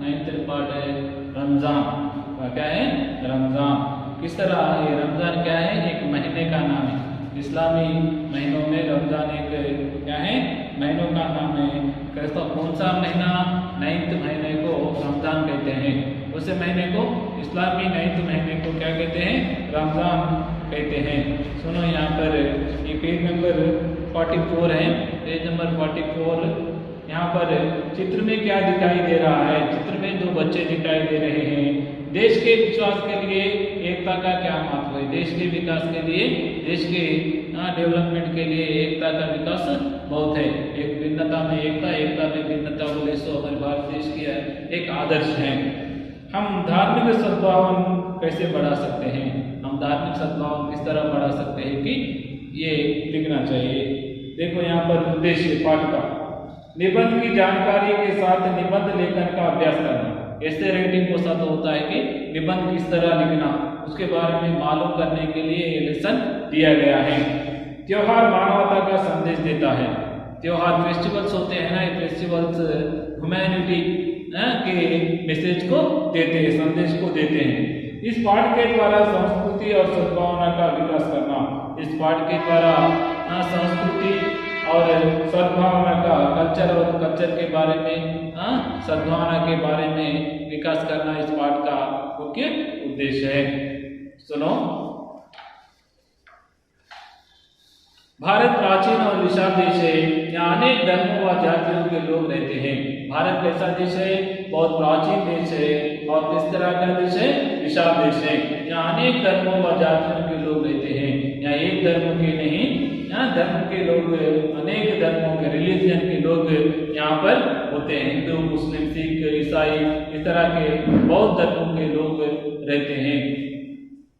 9th part है रमजान। क्या है? रमजान। किस तरह ये रमजान क्या है? एक महीने का नाम है। इस्लामी महीनों में रमजान एक क्या है? महीनों का नाम है। कैसा कौन सा महीना? 9th महीने को रमजान कहते हैं। उस महीने को इस्लामी 9th महीने को क्या कहते हैं? रमजान कहते हैं। सुनो यहाँ पर ये पेज नंबर 44 है। Page number 44। यहाँ पर चित्र में क्या दिखाई दे रहा है? चित्र में दो बच्चे दिखाई दे रहे हैं। देश के विकास के लिए एकता का क्या महत्व है? देश के विकास के लिए, देश के डेवलपमेंट के लिए एकता का विकास बहुत है। एक भिन्नता में एकता, एकता में भिन्नता बोले सो हमारे भारत देश की एक आदर्श है। हम धार्मिक सद्भाव कैसे बढ़ा सकते हैं? हम धार्मिक सद्भाव किस तरह बढ़ा सकते हैं कि ये लिखना चाहिए। देखो यहाँ पर उद्देश्य पाठ का, निबंध की जानकारी के साथ निबंध लेखन का अभ्यास करना। ऐसे राइटिंग को साथ होता है कि निबंध किस तरह लिखना, उसके बारे में मालूम करने के लिए ये लेसन दिया गया है। त्योहार मानवता का संदेश देता है। त्योहार फेस्टिवल्स होते हैं ना, ये फेस्टिवल्स ह्यूमैनिटी के मैसेज को देते हैं, संदेश को देते हैं। इस पाठ के द्वारा संस्कृति और सद्भावना का विकास करना। इस पाठ के द्वारा संस्कृति और सद्भावना का, कल्चर और कल्चर के बारे में, सद्भावना के बारे में विकास करना इस पाठ का मुख्य उद्देश्य है। सुनो, भारत प्राचीन और विशाल देश है। यहाँ अनेक धर्मों व जातियों के लोग रहते हैं। भारत कैसा देश है? बहुत प्राचीन देश है। और किस तरह का देश है? विशाल देश है। यहाँ अनेक धर्मों व जातियों के लोग रहते हैं। यहाँ एक धर्म के नहीं, यहाँ धर्म के लोग, अनेक धर्मों के, रिलीजन के लोग यहाँ पर होते हैं। हिंदू, मुस्लिम, सिख, ईसाई, इस तरह के बहुत धर्मों के लोग रहते हैं।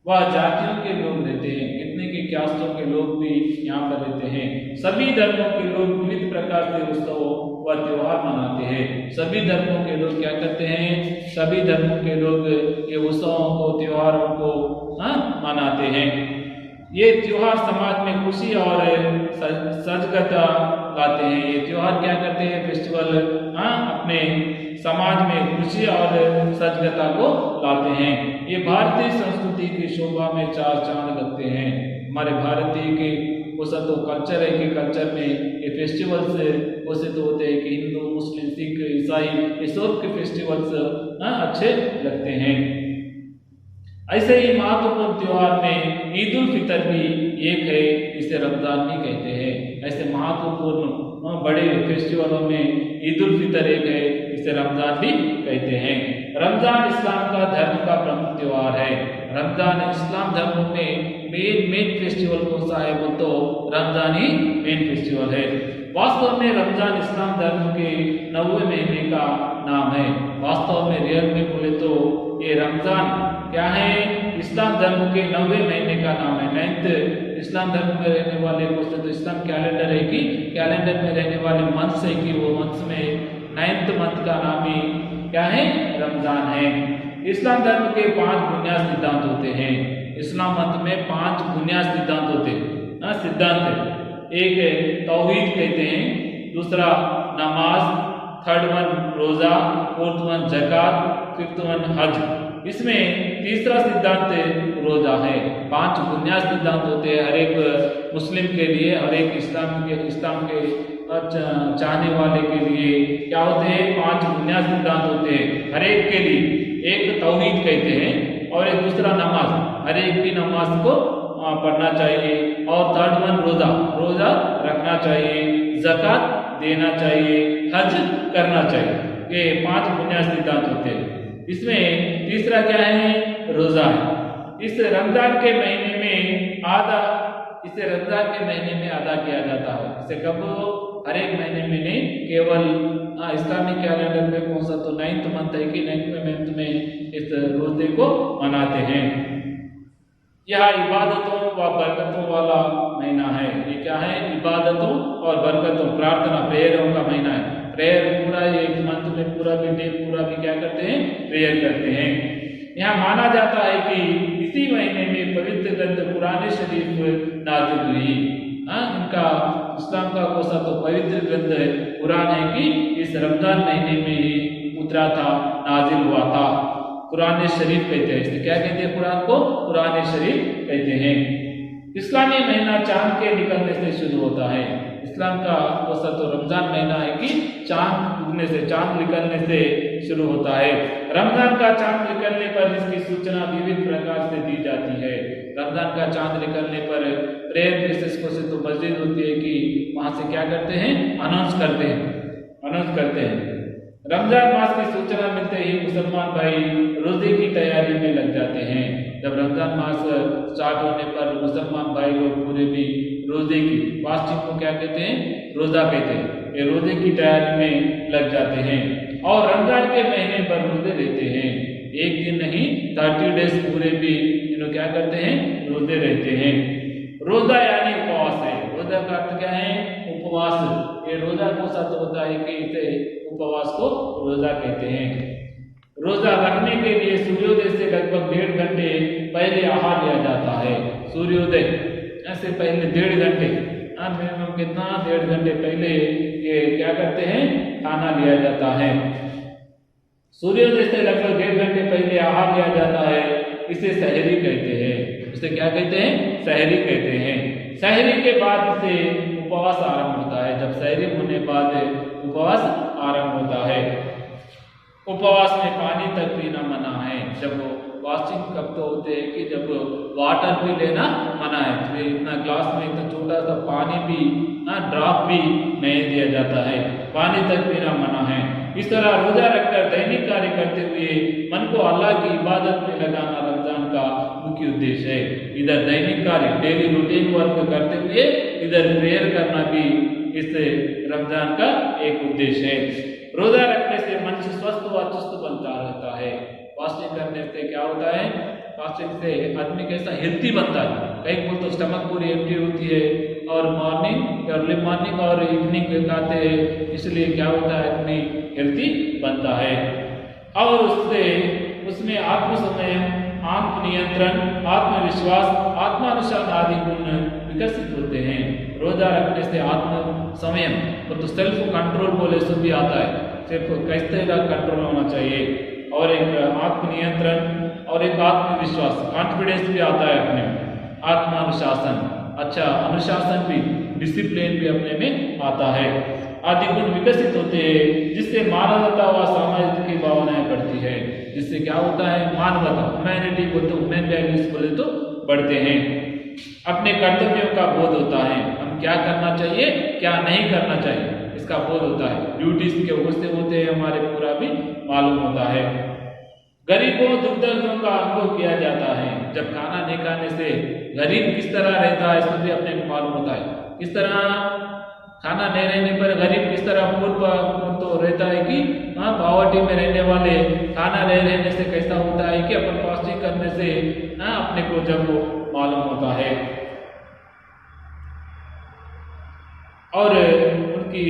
वह जातियों के लोग रहते हैं। कितने के कास्टों के लोग भी यहाँ पर रहते हैं। सभी धर्मों के लोग विविध प्रकार से उत्सव व त्योहार मनाते हैं। सभी धर्मों के लोग क्या करते हैं? सभी धर्मों के लोग ये उत्सवों को, त्योहारों को मनाते हैं। ये त्योहार समाज में खुशी और सजगता लाते हैं। ये त्योहार क्या करते हैं? फेस्टिवल अपने समाज में खुशी और सजगता को लाते हैं। ये भारतीय संस्कृति की शोभा में चार चांद लगते हैं। हमारे भारतीय के वैसा तो कल्चर है कि कल्चर में ये फेस्टिवल्स वैसे तो होते हैं कि हिंदू, मुस्लिम, सिख, ईसाई, ये सब के फेस्टिवल्स अच्छे लगते हैं। ऐसे ही महत्वपूर्ण त्योहार में ईद उल फितर भी एक है, इसे रमजान भी कहते हैं। ऐसे महत्वपूर्ण बड़े फेस्टिवलों में ईद उल फितर एक है, इसे रमजान भी कहते हैं। रमजान इस्लाम का धर्म का प्रमुख त्योहार है। रमजान इस्लाम धर्म में मेन फेस्टिवल कौन सा है? वो तो रमजान ही मेन फेस्टिवल है। वास्तव में रमजान इस्लाम धर्म के 9वें महीने का नाम है। वास्तव में रियल में बोले तो ये रमजान क्या है? इस्लाम धर्म के 9वें महीने का नाम है। 9th इस्लाम धर्म में रहने वाले को तो इस्लाम कैलेंडर है कि कैलेंडर में रहने वाले मंथ्स है कि वो मंथ्स में 9th मंथ का नाम ही क्या है? रमजान है। इस्लाम धर्म के 5 बुनियादी सिद्धांत होते हैं। इस्लाम मत में 5 बुनियादी सिद्धांत होते हैं। सिद्धांत है, एक तौहीद कहते हैं, दूसरा नमाज, थर्ड वन रोजा, फोर्थ वन ज़कात, फिफ्थ वन हज। इसमें तीसरा सिद्धांत रोजा है। 5 बुनियादी सिद्धांत होते हैं हर एक मुस्लिम के लिए, हर एक इस्लाम के चाहने वाले के लिए क्या होते हैं? 5 बुनियादी सिद्धांत होते हैं हर एक के लिए। एक तौहीद कहते हैं और एक दूसरा नमाज, हर एक भी नमाज को पढ़ना चाहिए। और थर्ड वन रोजा रखना चाहिए, ज़कात देना चाहिए, हज करना चाहिए। ये 5 बुनियादी सिद्धांत होते हैं। इसमें तीसरा क्या है? रोजा है। इस रमजान के महीने में इसे रमजान के महीने में अदा किया जाता है। इसे कब? हर एक महीने में नहीं, केवल इस्लामिक कैलेंडर में कौन सा तो 9th मंथ है कि 9वें मंथ में इस रोजे को मनाते हैं। यह इबादतों व बरकतों वाला महीना है। ये क्या है? इबादतों और बरकतों, प्रार्थना, प्रेयरों का महीना है। प्रेयर पूरा एक मंथ में पूरा भी डे पूरा भी क्या करते हैं? प्रेयर करते हैं। यहाँ माना जाता है कि इसी महीने में पवित्र ग्रंथ कुरान शरीफ नाज़िल हुई। इनका इस्लाम का कोसा तो पवित्र ग्रंथ कुरान है कि इस रमजान महीने में ही उतरा उतरा था, नाजिल हुआ था। कुरान शरीफ कहते हैं इसे। क्या कहते हैं कुरान को? कुरान शरीफ कहते हैं। इस्लामी महीना चांद के निकलने से शुरू होता है। इस्लाम का वैसा तो रमजान महीना है कि चांद उगने से, चांद निकलने से शुरू होता है। रमजान का चांद निकलने पर इसकी सूचना विविध प्रकार से दी जाती है। रमजान का चांद निकलने पर प्रेयर प्लेसेस को से तो मस्जिद होती है कि वहां से क्या करते हैं? अनाउंस करते हैं। रमजान मास की सूचना मिलते ही मुसलमान भाई रोजे की तैयारी में लग जाते हैं। जब रमजान मास स्टार्ट होने पर मुसलमान भाई लोग पूरे भी रोजे की फास्टिंग को क्या कहते हैं? रोजा कहते हैं। ये रोजे की तैयारी में लग जाते हैं और रमजान के महीने पर रोजे रहते हैं। एक दिन नहीं 30 डेज पूरे भी इन्हों क्या करते हैं? रोजे रहते हैं। रोजा यानी उपवास है। रोजा का अर्थ क्या है? उपवास। ये रोजा को सच होता है कि इसे उपवास को रोजा कहते हैं। रोजा रखने के लिए सूर्योदय से लगभग 1.5 घंटे पहले आहार लिया जाता है। सूर्योदय ऐसे पहले 1.5 घंटे, मिनिमम कितना? 1.5 घंटे पहले ये क्या करते हैं? खाना लिया जाता है। सूर्योदय से लगभग 1.5 घंटे पहले आहार लिया जाता है। इसे सहरी कहते हैं। इसे क्या कहते हैं? सहरी कहते हैं। सहरी के बाद से उपवास आरंभ होता है। जब सहरी होने बाद उपवास आरंभ होता है। उपवास में पानी तक पीना मना है। जब फास्टिंग कब तो होते हैं कि जब वाटर भी लेना मना है, तो इतना ग्लास में इतना छोटा सा पानी भी ड्रॉप भी नहीं दिया जाता है। पानी तक पीना मना है। इस तरह रोजा रखकर दैनिक कार्य करते हुए मन को अल्लाह की इबादत में लगाना रमजान का मुख्य उद्देश्य है। इधर दैनिक कार्य डेली रूटीन वर्क करते हुए इधर प्रेयर करना भी इस रमजान का एक उद्देश्य है। रोजा रखने से मन स्वस्थ व चुस्त बनता रहता है। फास्टिंग करने से क्या होता है? फास्टिंग से आदमी कैसा हेल्थी बनता है। कई बोल तो स्टमक पूरी एम्प्टी होती है और अर्ली मॉर्निंग और इवनिंग खाते हैं, इसलिए क्या होता है? आदमी हेल्थी बनता है। और उसमें आत्म संयम, आत्म नियंत्रण, आत्मविश्वास, आत्मानुशासन आदि गुण विकसित होते हैं। रोजा रखने से आत्म संयम तो सेल्फ कंट्रोल बोले सो भी आता है। सिर्फ कैसे का कंट्रोल होना चाहिए, और एक आत्म नियंत्रण और एक आत्मविश्वास, कॉन्फिडेंस भी आता है अपने में। आत्मानुशासन, अच्छा अनुशासन भी, डिसिप्लिन भी अपने में आता है। आदि गुण विकसित होते हैं जिससे मानवता व सामाजिक की भावनाएं बढ़ती है। जिससे क्या होता है? मानवता, ह्यूमैनिटी बोलते, ह्यूमन वैल्यूज बोले तो बढ़ते हैं। अपने कर्तव्यों का बोध होता है। हम क्या करना चाहिए, क्या नहीं करना चाहिए, इसका बोध होता है। ड्यूटीज के उससे होते हैं हमारे पूरा भी मालूम होता है। गरीबों दुख दर्दों का अनुभव किया जाता है। जब खाना नहीं खाने से गरीब किस तरह रहता है इसको भी अपने को मालूम होता है। किस तरह खाना नहीं रहने पर गरीब किस तरह पूर्व तो रहता है कि पॉवर्टी में रहने वाले खाना नहीं रहने से कैसा होता है कि अपन फास्टिंग करने से अपने को जब वो मालूम होता है। और उनकी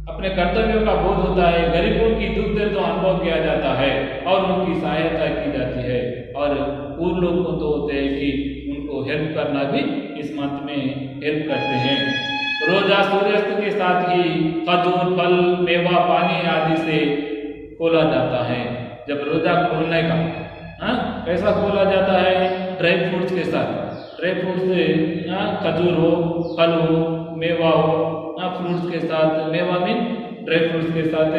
अपने कर्तव्यों का बोध होता है। गरीबों की दुख दर्द तो अनुभव किया जाता है और उनकी सहायता की जाती है। और पूर्व लोग को तो होते हैं कि उनको हेल्प करना भी इस मंथ में हेल्प करते हैं। रोजा सूर्यास्त के साथ ही खजूर, फल, मेवा, पानी आदि से खोला जाता है। जब रोजा खोलने का कैसा खोला जाता है? ड्राई फ्रूट्स के साथ। ड्राई फ्रूट्स से खजूर हो, फल हो, मेवा हो, फ्रूट्स के साथ, मेवा मीन ड्राई फ्रूट्स के साथ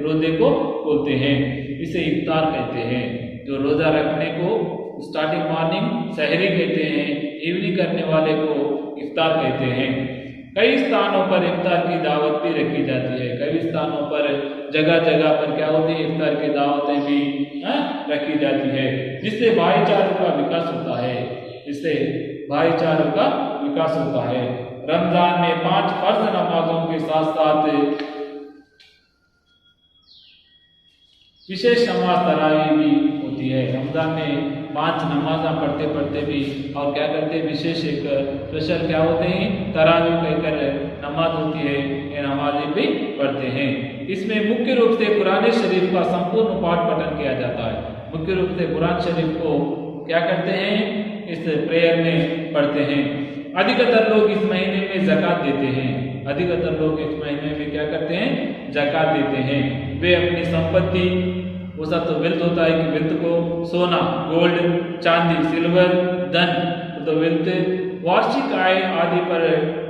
रोजे को खोलते हैं। इसे इफ्तार कहते हैं। जो रोजा रखने को स्टार्टिंग मॉर्निंग सहरी कहते हैं, इवनिंग करने वाले को इफ्तार कहते हैं। कई स्थानों पर इफ्तार की दावत भी रखी जाती है। कई स्थानों पर जगह जगह पर क्या होती है? इफ्तार की दावतें भी रखी जाती है, जिससे भाईचारों का विकास होता है। इससे भाईचारों का विकास होता है। रमजान में 5 फर्ज नमाजों के साथ साथ विशेष नमाज तरावी भी होती है। रमजान में 5 नमाजा पढ़ते पढ़ते भी और क्या करते हैं? विशेष एक स्पेशल क्या होते हैं? तरावी कहकर नमाज होती है, ये नमाजें भी पढ़ते हैं। इसमें मुख्य रूप से कुरान शरीफ का संपूर्ण पाठ पठन किया जाता है। मुख्य रूप से कुरान शरीफ को क्या करते हैं? इस प्रेयर में पढ़ते हैं। अधिकतर लोग इस महीने में ज़कात देते हैं। अधिकतर लोग इस महीने में क्या करते हैं? ज़कात देते हैं। वे अपनी संपत्ति, वो सब तो वेल्थ होता है कि वेल्थ को सोना, गोल्ड, चांदी, सिल्वर, धन, तो वेल्थ, वार्षिक आय आदि पर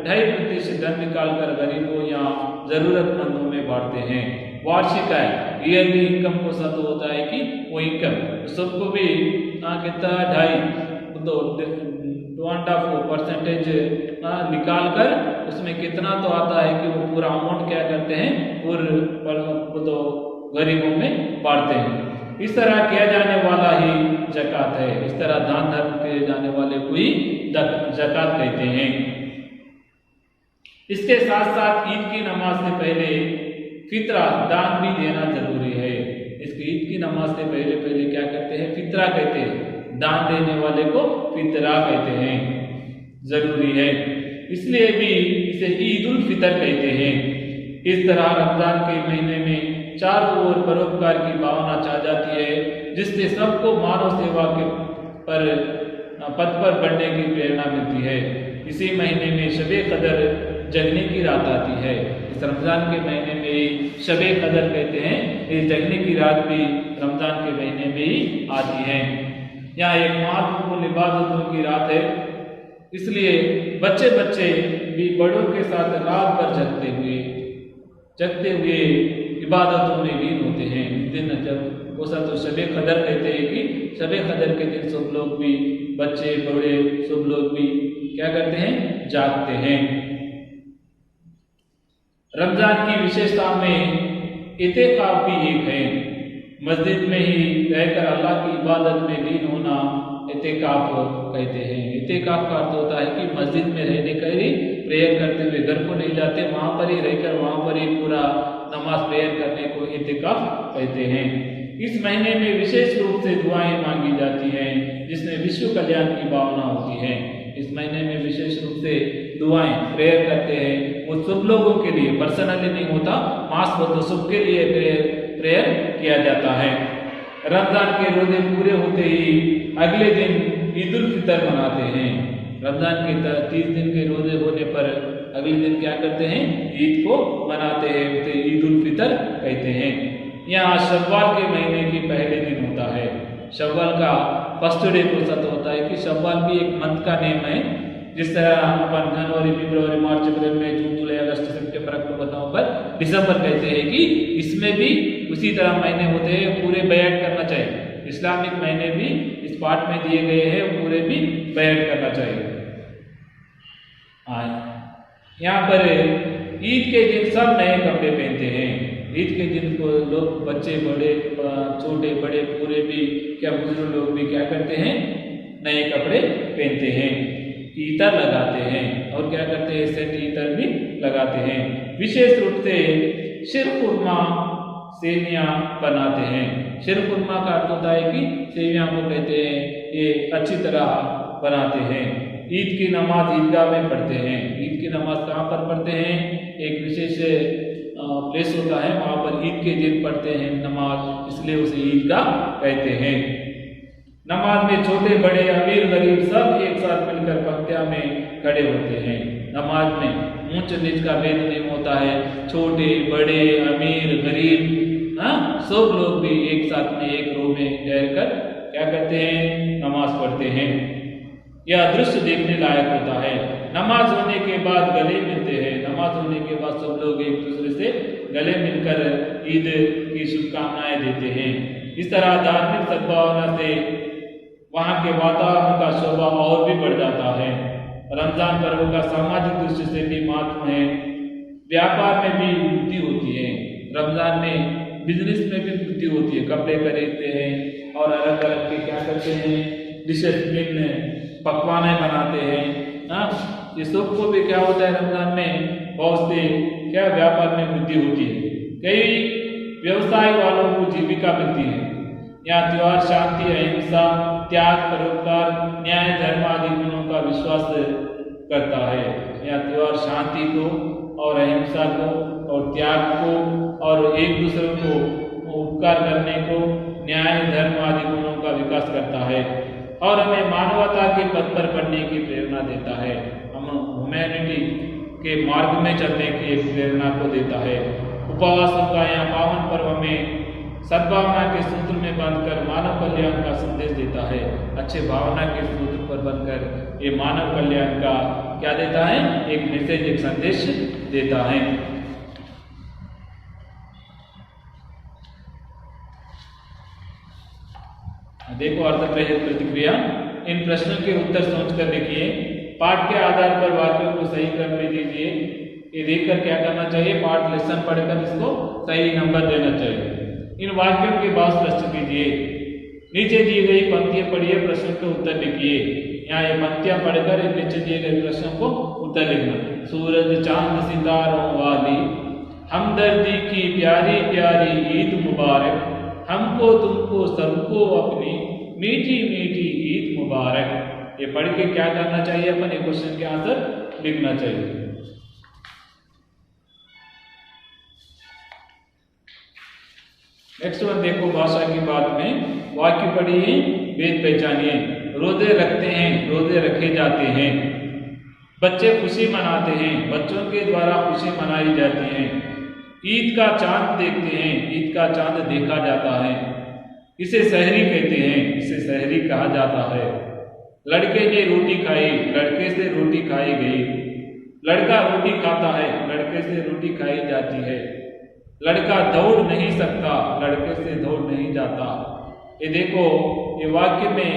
2.5% धन निकालकर गरीबों या जरूरतमंदों में बांटते हैं। वार्षिक आय, ईयरली इनकम को सब होता है कि वो इनकम सबको भी कितना 2.5% निकाल कर उसमें कितना तो आता है कि वो पूरा अमाउंट क्या करते हैं? तो गरीबों में बांटते हैं। इस तरह किया जाने वाला ही ज़कात है। इस तरह दान धर्म किए जाने वाले को ही ज़कात कहते हैं। इसके साथ साथ ईद की नमाज से पहले फितरा दान भी देना जरूरी है। इसकी ईद की नमाज से पहले क्या करते हैं? फितरा कहते हैं। दान देने वाले को फितरा कहते हैं, जरूरी है। इसलिए भी इसे ईद उल फितर कहते हैं। इस तरह रमजान के महीने में चारों ओर परोपकार की भावना छा जाती है, जिससे सबको मानव सेवा के पथ पर बढ़ने की प्रेरणा मिलती है। इसी महीने में शबे कदर जगने की रात आती है। इस रमजान के महीने में शबे कदर कहते हैं। इस जगने की रात भी रमजान के महीने में ही आती है। यहाँ एक महत्वपूर्ण इबादतों की रात है, इसलिए बच्चे भी बड़ों के साथ रात भर जगते हुए इबादतों में लीन होते हैं। इस दिन जब वो सब तो शबे कदर कहते हैं कि शबे कदर के दिन सब लोग भी, बच्चे बड़े सब लोग भी क्या करते हैं? जागते हैं। रमजान की विशेषता में इत्तेकाफ भी एक है। मस्जिद में ही रहकर अल्लाह की इबादत में लीन होना इत्तेकाफ कहते हैं। इत्तेकाफ का अर्थ होता है कि मस्जिद में रहने का ही प्रेयर करते हुए, घर को नहीं जाते, वहां पर ही रहकर वहां पर ही पूरा नमाज प्रेयर करने को इत्तेकाफ कहते हैं। इस महीने में विशेष रूप से दुआएं मांगी जाती हैं, जिसमें विश्व कल्याण की भावना होती है। इस महीने में विशेष रूप से दुआएं प्रेयर करते हैं। वो सब लोगों के लिए पर्सनली नहीं होता, मास हो तो सबके लिए प्रेयर किया जाता है। रमजान के रोजे पूरे होते ही अगले दिन ईद उल फितर मनाते हैं। रमजान के 30 दिन के रोजे होने पर अगले दिन क्या करते हैं? ईद को मनाते हैं, उसे ईद उल फितर कहते हैं। यहाँ शव्वाल के महीने के पहले दिन होता है। शव्वाल का फर्स्ट डे को सत होता है कि शव्वाल भी एक मंथ का नेम है। जिस तरह अपन जनवरी, फरवरी, मार्च, अप्रैल, मई, जून, जुलाई, अगस्त, सितंबर, अक्टूबर, नवंबर, दिसंबर कहते हैं कि इसमें भी उसी तरह महीने होते हैं। पूरे बयान करना चाहिए। इस्लामिक महीने भी इस पार्ट में दिए गए हैं, पूरे भी बयान करना चाहिए। यहाँ पर ईद के दिन सब नए कपड़े पहनते हैं। ईद के दिन को लोग, बच्चे बड़े, छोटे बड़े, पूरे भी क्या, बुजुर्ग लोग भी क्या करते हैं? नए कपड़े पहनते हैं, इतर लगाते हैं और क्या करते हैं? सेट इतर भी लगाते हैं। विशेष रूप से शीरकुरमा सेवियां बनाते हैं। शीरकुरमा का अर्थ होता है कि सेवियां को कहते हैं, ये अच्छी तरह बनाते हैं। ईद की नमाज ईदगाह में पढ़ते हैं। ईद की नमाज कहाँ पर पढ़ते हैं? एक विशेष प्लेस होता है, वहाँ पर ईद के दिन पढ़ते हैं नमाज, इसलिए उसे ईदगाह कहते हैं। नमाज में छोटे बड़े, अमीर गरीब सब एक साथ मिलकर पंक्तियां में खड़े होते हैं। नमाज में ऊंच नीच का भेद नहीं होता है। छोटे बड़े, अमीर गरीब, सब लोग भी एक साथ में एक रो में ठहरकर क्या करते हैं? नमाज पढ़ते हैं। यह दृश्य देखने लायक होता है। नमाज होने के बाद गले मिलते हैं। नमाज होने के बाद सब लोग एक दूसरे से गले मिलकर ईद की शुभकामनाएं देते हैं। इस तरह धार्मिक सद्भावना से वहाँ के वातावरण का शोभा और भी बढ़ जाता है। रमजान पर्व का सामाजिक दृष्टि से भी महत्व है। व्यापार में भी वृद्धि होती है। रमजान में बिजनेस में भी वृद्धि होती है। कपड़े खरीदते हैं और अलग अलग के क्या करते हैं? डिशेस, पकवाने बनाते हैं। ये सबको भी क्या होता है? रमजान में बहुत से क्या व्यापार में वृद्धि होती है। कई व्यवसाय वालों को जीविका मिलती है। यहाँ त्योहार शांति, अहिंसा, त्याग, परोपकार, न्याय, धर्म आदि गुणों का विश्वास करता है। यहाँ त्योहार शांति को और अहिंसा को और त्याग को और एक दूसरे को उपकार करने को, न्याय, धर्म आदि गुणों का विकास करता है और हमें मानवता के पथ पर बढ़ने की प्रेरणा देता है। ह्यूमैनिटी के मार्ग में चलने की एक प्रेरणा को देता है। उपवास का यह पावन पर्व में सद्भावना के सूत्र में बांधकर मानव कल्याण का संदेश देता है। अच्छे भावना के सूत्र पर बनकर ये मानव कल्याण का क्या देता है, एक मैसेज, एक संदेश देता है। देखो अर्थ प्रतिक्रिया, इन प्रश्नों के उत्तर सोचकर लिखिए। पाठ के आधार पर वाक्यों को सही क्रम में दीजिए। ये देखकर क्या करना चाहिए, पाठ लेसन पढ़कर इसको सही नंबर देना चाहिए। इन वाक्यों के बाद प्रश्न कीजिए। नीचे दी गई पंक्तियां पढ़िए, प्रश्न के उत्तर लिखिए। यहाँ ये पंक्तियां पढ़कर नीचे दिए गए प्रश्नों को उत्तर लिखना। सूरज चांद सितारों वाली हमदर्दी की प्यारी प्यारी ईद मुबारक, हमको तुमको सबको अपनी मीठी मीठी ईद मुबारक। ये पढ़ के क्या करना चाहिए, अपन एक क्वेश्चन के आंसर लिखना चाहिए। नेक्स्ट वन देखो, भाषा की बात में वाक्य पढ़िए, वेद पहचानिए। रोजे रखते हैं, रोजे रखे जाते हैं। बच्चे खुशी मनाते हैं, बच्चों के द्वारा खुशी मनाई जाती है। ईद का चांद देखते हैं, ईद का चांद देखा जाता है। इसे सहरी कहते हैं, इसे सहरी कहा जाता है। लड़के ने रोटी खाई, लड़के से रोटी खाई गई। लड़का रोटी खाता है, लड़के से रोटी खाई जाती है। लड़का दौड़ नहीं सकता, लड़के से दौड़ नहीं जाता। ये देखो, ये वाक्य में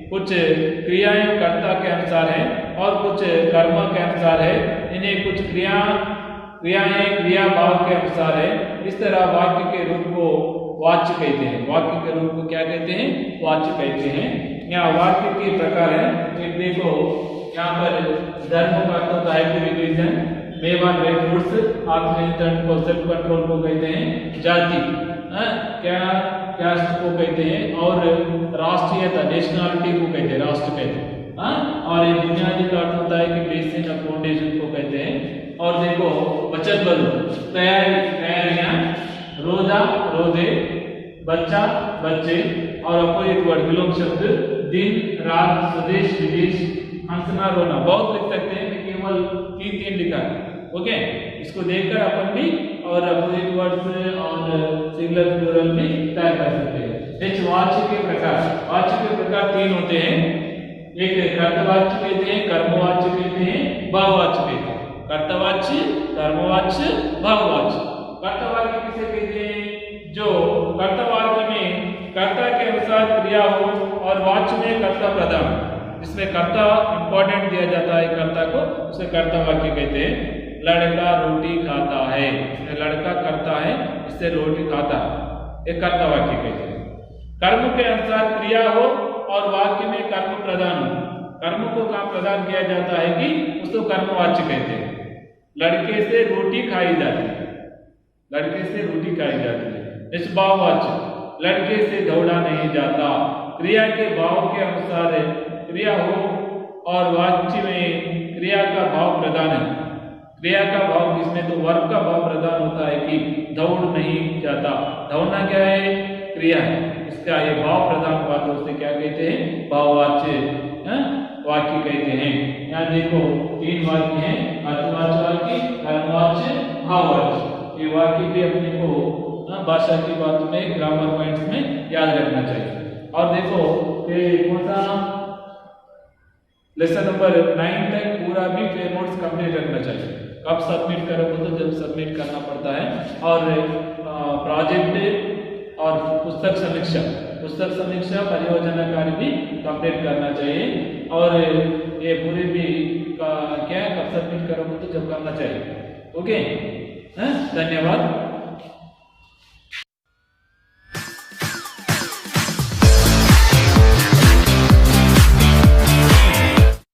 कुछ क्रियाएं कर्ता के अनुसार है और कुछ कर्म के अनुसार है। इन्हें कुछ क्रियाएं क्रिया भाव के अनुसार है। इस तरह वाक्य के रूप को वाच्य कहते हैं। वाक्य के रूप को क्या कहते हैं, वाच्य कहते हैं। यहाँ वाक्य के प्रकार है, एक देखो यहाँ पर धर्म का अर्थ होता है रिलीजन, मेवान ड्राई फ्रूट्स, आत्मनियंत्रण को सेल्फ कंट्रोल को कहते हैं। जाति क्या कास्ट को कहते हैं, और राष्ट्रीयता नेशनलिटी को कहते हैं, राष्ट्र कहते हैं। और ये बुनियादी का अर्थ होता है कि बेसिक या फाउंडेशन को कहते हैं। और देखो बचत बल, तैयारियां, रोजा रोजे, बच्चा बच्चे, और अपोजिट वर्ड विलोम शब्द दिन रात, स्वदेश विदेश, हंसना रोना। बहुत लिख सकते हैं, केवल तीन लिखा है। ओके, इसको देखकर अपन भी और अपोजिट वर्ड्स और सिंगुलर प्लूरल भी तय कर सकते हैं। नेक्स्ट वाच्य के प्रकार। वाच्य के प्रकार तीन होते हैं। एक कर्तवाच्य कहते हैं, कर्मवाच्य कहते हैं, भाववाच्य कहते हैं। कर्तवाच्य, कर्मवाच्य, भाववाच्य। कर्तवाच्य किसे कहते हैं, जो कर्तवाच्य में कर्ता के अनुसार क्रिया हो और वाच्य में कर्ता प्रधान, इसमें कर्ता इंपॉर्टेंट दिया जाता है कर्ता को, उसे कर्ता वाक्य कहते हैं। लड़का रोटी खाता है, इसमें लड़का करता है, इससे रोटी खाता है, एक कर्ता वाक्य कहते हैं। कर्म के अनुसार क्रिया हो और वाक्य में कर्म प्रदान हो। कर्म को काम प्रदान किया जाता है कि उसको कर्मवाच्य कहते हैं। लड़के से रोटी खाई जाती है, लड़के से रोटी खाई जाती है। इस भाववाच्य, लड़के से दौड़ा नहीं जाता। क्रिया के भाव के अनुसार क्रिया हो और वाच्य में क्रिया का भाव प्रदान है। क्रिया का भाव किसमें, तो वर्ब का भाव प्रदान होता है कि दौड़ नहीं जाता। दौड़ना क्या है, क्रिया है, इसका ये भाव प्रदान हुआ तो उसे क्या कहते हैं, भाववाच्य वाक्य कहते हैं। यहाँ देखो तीन वाक्य हैं, अर्थवाच्य वाक्य, कर्मवाच्य, भाववाच्य। ये वाक्य भी अपने को भाषा की बात में ग्रामर पॉइंट्स में याद रखना चाहिए। और देखो कौन सा लेसन नंबर 9 तक पूरा भी नोट्स कंप्लीट रखना चाहिए। कब सबमिट करोगे, तो जब सबमिट करना पड़ता है। और प्रोजेक्ट और पुस्तक समीक्षा परियोजना कार्य भी कंप्लीट करना चाहिए। और ये पूरे भी क्या कब सबमिट करोगे, तो जब करना चाहिए। ओके, धन्यवाद।